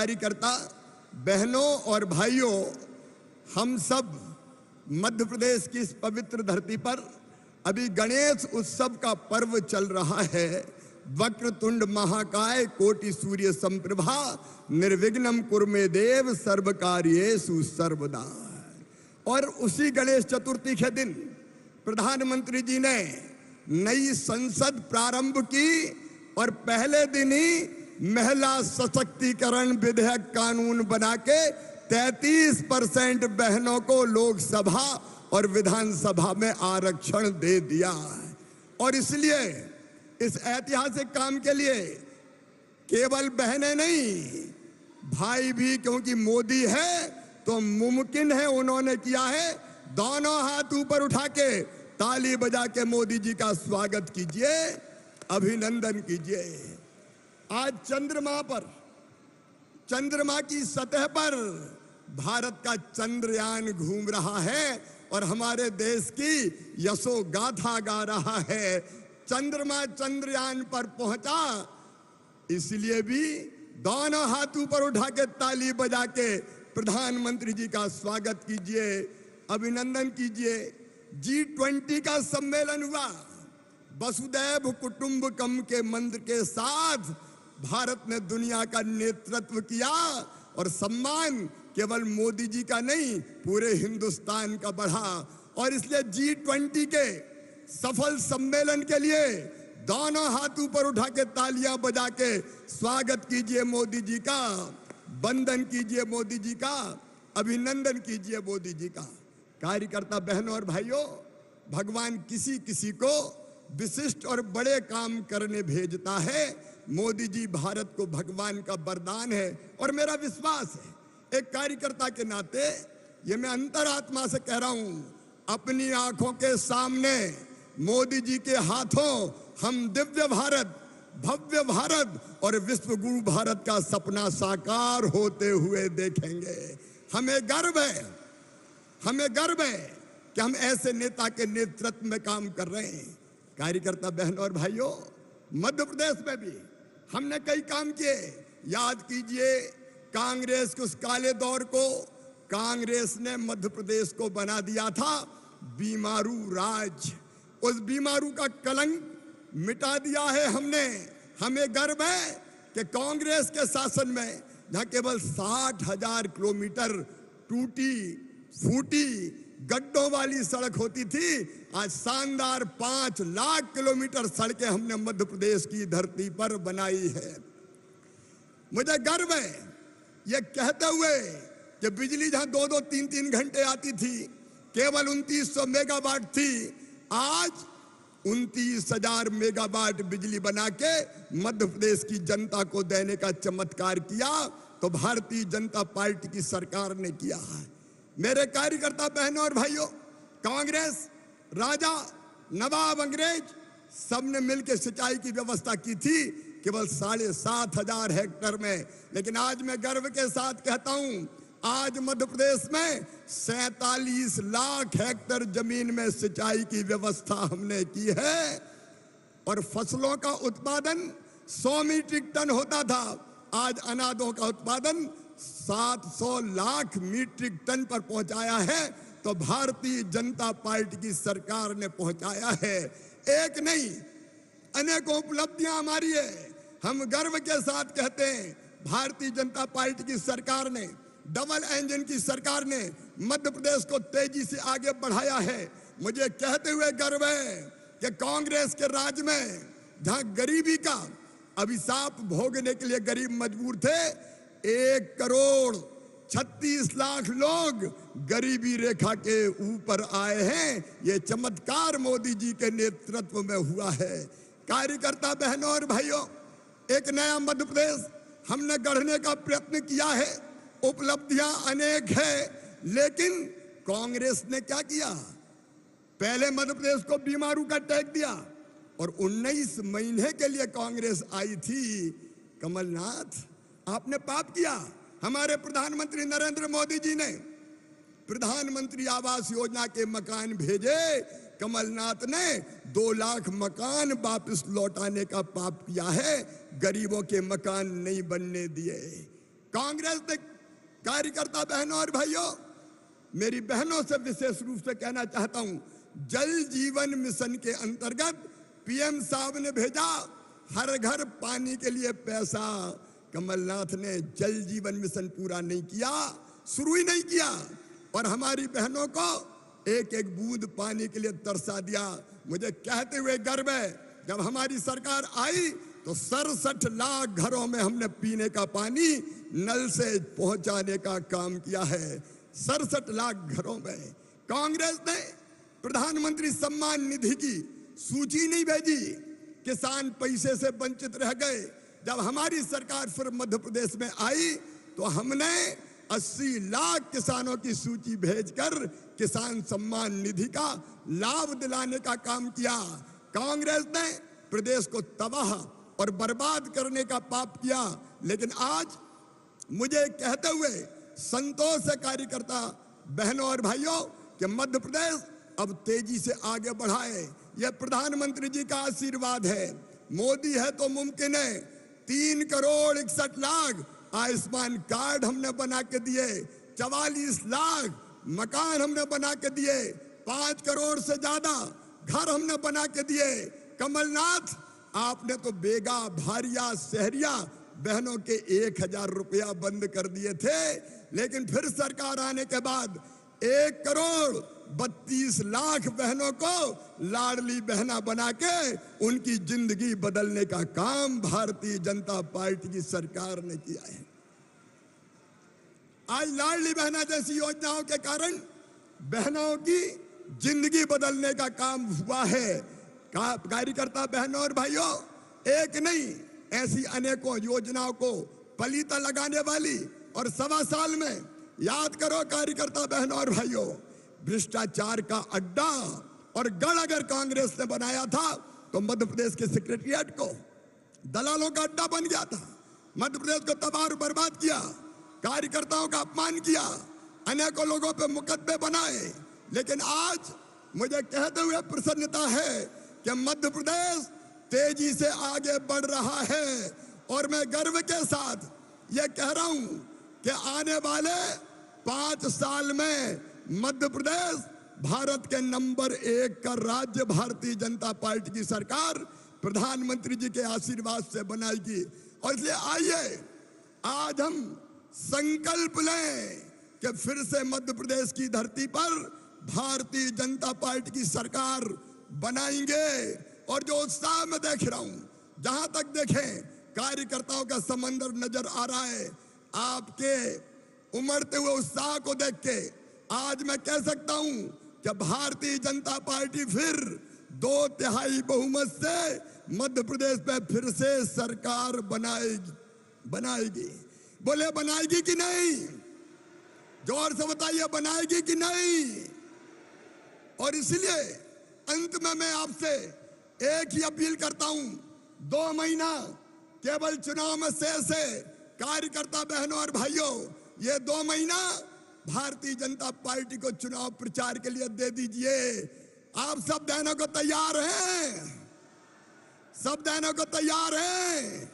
कार्यकर्ता बहनों और भाइयों, हम सब मध्य प्रदेश की इस पवित्र धरती पर अभी गणेश उत्सव का पर्व चल रहा है। वक्रतुंड महाकाय कोटि सूर्य संप्रभा निर्विघ्नं कुरु मे देव सर्व कार्येषु सर्वदा। और उसी गणेश चतुर्थी के दिन प्रधानमंत्री जी ने नई संसद प्रारंभ की और पहले दिन ही महिला सशक्तिकरण विधेयक कानून बना के 33% बहनों को लोकसभा और विधानसभा में आरक्षण दे दिया। और इसलिए इस ऐतिहासिक काम के लिए केवल बहनें नहीं, भाई भी, क्योंकि मोदी है तो मुमकिन है, उन्होंने किया है। दोनों हाथ ऊपर उठा के ताली बजा के मोदी जी का स्वागत कीजिए, अभिनंदन कीजिए। आज चंद्रमा पर, चंद्रमा की सतह पर भारत का चंद्रयान घूम रहा है और हमारे देश की यशो गाथा गा रहा है। चंद्रमा चंद्रयान पर पहुंचा, इसलिए भी दोनों हाथ ऊपर उठा के ताली बजा के प्रधानमंत्री जी का स्वागत कीजिए, अभिनंदन कीजिए। G20 का सम्मेलन हुआ, वसुदैव कुटुंबकम के मंत्र के साथ भारत ने दुनिया का नेतृत्व किया और सम्मान केवल मोदी जी का नहीं, पूरे हिंदुस्तान का बढ़ा। और इसलिए G20 के सफल सम्मेलन के लिए दोनों हाथ ऊपर उठा के तालियां बजा के स्वागत कीजिए मोदी जी का, वंदन कीजिए मोदी जी का, अभिनंदन कीजिए मोदी जी का। कार्यकर्ता बहनों और भाइयों, भगवान किसी किसी को विशिष्ट और बड़े काम करने भेजता है। मोदी जी भारत को भगवान का वरदान है और मेरा विश्वास है, एक कार्यकर्ता के नाते ये मैं अंतरात्मा से कह रहा हूं, अपनी आंखों के सामने मोदी जी के हाथों हम दिव्य भारत, भव्य भारत और विश्व गुरु भारत का सपना साकार होते हुए देखेंगे। हमें गर्व है, हमें गर्व है कि हम ऐसे नेता के नेतृत्व में काम कर रहे हैं। कार्यकर्ता बहनों और भाइयों, मध्य प्रदेश में भी हमने कई काम किए। याद कीजिए कांग्रेस के उस काले दौर को, कांग्रेस ने मध्य प्रदेश को बना दिया था बीमारू राज। उस बीमारू का कलंक मिटा दिया है हमने। हमें गर्व है कि कांग्रेस के शासन में जहां केवल 60,000 किलोमीटर टूटी फूटी गड्ढों वाली सड़क होती थी, आज शानदार 5 लाख किलोमीटर सड़कें हमने मध्य प्रदेश की धरती पर बनाई है। मुझे गर्व है ये कहते हुए कि बिजली जहां 2-2, 3-3 घंटे आती थी, केवल 2900 मेगावाट थी, आज 29,000 मेगावाट बिजली बना के मध्य प्रदेश की जनता को देने का चमत्कार किया तो भारतीय जनता पार्टी की सरकार ने किया है। मेरे कार्यकर्ता बहनों और भाइयों, कांग्रेस, राजा, नवाब, अंग्रेज सबने मिलकर सिंचाई की व्यवस्था की थी केवल 7,500 हेक्टेयर में। लेकिन आज मैं गर्व के साथ कहता हूं, आज मध्य प्रदेश में 47 लाख हेक्टेयर जमीन में सिंचाई की व्यवस्था हमने की है और फसलों का उत्पादन 100 मीट्रिक टन होता था, आज अनाजों का उत्पादन 700 लाख मीट्रिक टन पर पहुंचाया है। तो भारतीय जनता पार्टी की सरकार ने पहुंचाया है। एक नहीं, अनेकों उपलब्धियां हमारी है। हम गर्व के साथ कहते हैं, भारतीय जनता पार्टी की सरकार ने, डबल इंजन की सरकार ने मध्य प्रदेश को तेजी से आगे बढ़ाया है। मुझे कहते हुए गर्व है कि कांग्रेस के राज में जहां गरीबी का अभिशाप भोगने के लिए गरीब मजबूर थे, 1,36,00,000 लोग गरीबी रेखा के ऊपर आए हैं। ये चमत्कार मोदी जी के नेतृत्व में हुआ है। कार्यकर्ता बहनों और भाइयों, एक नया मध्य प्रदेश हमने गढ़ने का प्रयत्न किया है। उपलब्धियां अनेक है, लेकिन कांग्रेस ने क्या किया, पहले मध्य प्रदेश को बीमारू का टैग दिया और 19 महीने के लिए कांग्रेस आई थी। कमलनाथ, आपने पाप किया। हमारे प्रधानमंत्री नरेंद्र मोदी जी ने प्रधानमंत्री आवास योजना के मकान भेजे, कमलनाथ ने 2 लाख मकान वापस लौटाने का पाप किया है, गरीबों के मकान नहीं बनने दिए। कांग्रेस ने कार्यकर्ता बहनों और भाइयों, मेरी बहनों से विशेष रूप से कहना चाहता हूं, जल जीवन मिशन के अंतर्गत पीएम साहब ने भेजा हर घर पानी के लिए पैसा। कमलनाथ ने जल जीवन मिशन पूरा नहीं किया, शुरू ही नहीं किया, और हमारी बहनों को एक एक बूंद पानी के लिए तरसा दिया। मुझे कहते हुए गर्व है, जब हमारी सरकार आई तो 67 लाख घरों में हमने पीने का पानी नल से पहुंचाने का काम किया है। 67 लाख घरों में। कांग्रेस ने प्रधानमंत्री सम्मान निधि की सूची नहीं भेजी, किसान पैसे से वंचित रह गए। जब हमारी सरकार फिर मध्य प्रदेश में आई तो हमने 80 लाख किसानों की सूची भेजकर किसान सम्मान निधि का लाभ दिलाने का काम किया। कांग्रेस ने प्रदेश को तबाह और बर्बाद करने का पाप किया। लेकिन आज मुझे कहते हुए संतोष है कार्यकर्ता बहनों और भाइयों कि मध्य प्रदेश अब तेजी से आगे बढ़ाए। यह प्रधानमंत्री जी का आशीर्वाद है। मोदी है तो मुमकिन है। 3 करोड़ 61 लाख आयुष्मान कार्ड हमने बना के दिए, 44 लाख मकान हमने बना के दिए, 5 करोड़ से ज्यादा घर हमने बना के दिए। कमलनाथ, आपने तो बेगा भारिया शहरिया बहनों के 1000 रुपया बंद कर दिए थे, लेकिन फिर सरकार आने के बाद 1 करोड़ 32 लाख बहनों को लाडली बहना बना के उनकी जिंदगी बदलने का काम भारतीय जनता पार्टी की सरकार ने किया है। आज लाडली बहना जैसी योजनाओं के कारण बहनों की जिंदगी बदलने का काम हुआ है। कार्यकर्ता बहनों और भाइयों, एक नहीं ऐसी अनेकों योजनाओं को पलीता लगाने वाली, और 1.25 साल में याद करो कार्यकर्ता बहनों और भाइयों, भ्रष्टाचार का अड्डा और गढ़ अगर कांग्रेस ने बनाया था तो मध्य प्रदेश के सेक्रेटरिएट को दलालों का अड्डा बन गया था। मध्य प्रदेश को तबाह और बर्बाद किया, कार्यकर्ताओं का अपमान किया, अनेकों लोगों पे मुकदमे बनाए। लेकिन आज मुझे कहते हुए प्रसन्नता है कि मध्य प्रदेश तेजी से आगे बढ़ रहा है, और मैं गर्व के साथ यह कह रहा हूं कि आने वाले 5 साल में मध्य प्रदेश भारत के नंबर 1 का राज्य भारतीय जनता पार्टी की सरकार प्रधानमंत्री जी के आशीर्वाद से बनाएगी। और इसलिए आइए आज हम संकल्प लें कि फिर से मध्य प्रदेश की धरती पर भारतीय जनता पार्टी की सरकार बनाएंगे। और जो उत्साह मैं देख रहा हूं, जहां तक देखें कार्यकर्ताओं का समंदर नजर आ रहा है, आपके उमड़ते हुए उत्साह को देख के आज मैं कह सकता हूं कि भारतीय जनता पार्टी फिर 2/3 बहुमत से मध्य प्रदेश में फिर से सरकार बनाएगी। बोले बनाएगी कि नहीं? जोर से बताइए, बनाएगी कि नहीं? और इसलिए अंत में मैं आपसे एक ही अपील करता हूं, 2 महीना केवल चुनाव में शेष है। कार्यकर्ता बहनों और भाइयों, ये 2 महीना भारतीय जनता पार्टी को चुनाव प्रचार के लिए दे दीजिए। आप सब देने को तैयार हैं? सब देने को तैयार हैं?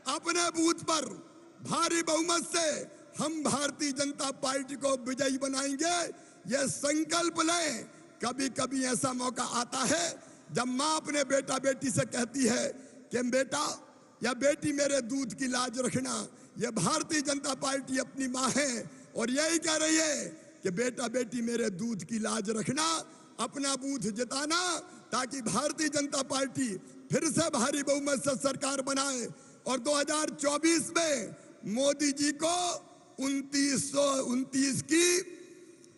अपने बूथ पर भारी बहुमत से हम भारतीय जनता पार्टी को विजयी बनाएंगे, ये संकल्प लें। कभी कभी ऐसा मौका आता है जब माँ अपने बेटा बेटी से कहती है कि बेटा या बेटी मेरे दूध की लाज रखना। ये भारतीय जनता पार्टी अपनी माँ है और यही कह रही है कि बेटा बेटी मेरे दूध की लाज रखना, अपना बूथ जिताना, ताकि भारतीय जनता पार्टी फिर से भारी बहुमत से सरकार बनाए और 2024 में मोदी जी को 2929 की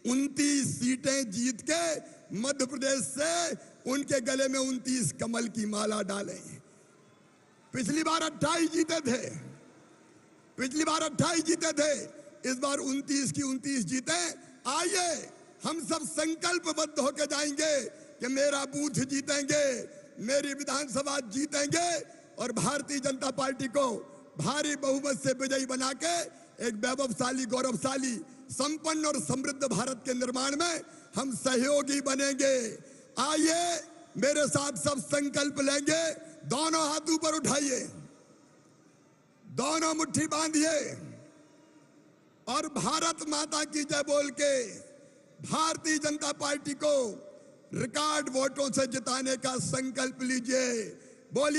29 सीटें जीत के मध्य प्रदेश से उनके गले में 29 कमल की माला डालें। पिछली बार 28 जीते थे, पिछली बार 28 जीते थे, इस बार 29 की 29 जीते। आइए हम सब संकल्पबद्ध होकर जाएंगे कि मेरा बूथ जीतेंगे, मेरी विधानसभा जीतेंगे और भारतीय जनता पार्टी को भारी बहुमत से विजयी बना के एक वैभवशाली, गौरवशाली, संपन्न और समृद्ध भारत के निर्माण में हम सहयोगी बनेंगे। आइए मेरे साथ सब संकल्प लेंगे। दोनों हाथ ऊपर उठाइए, दोनों मुट्ठी बांधिए और भारत माता की जय बोल के भारतीय जनता पार्टी को रिकॉर्ड वोटों से जिताने का संकल्प लीजिए। बोलिए।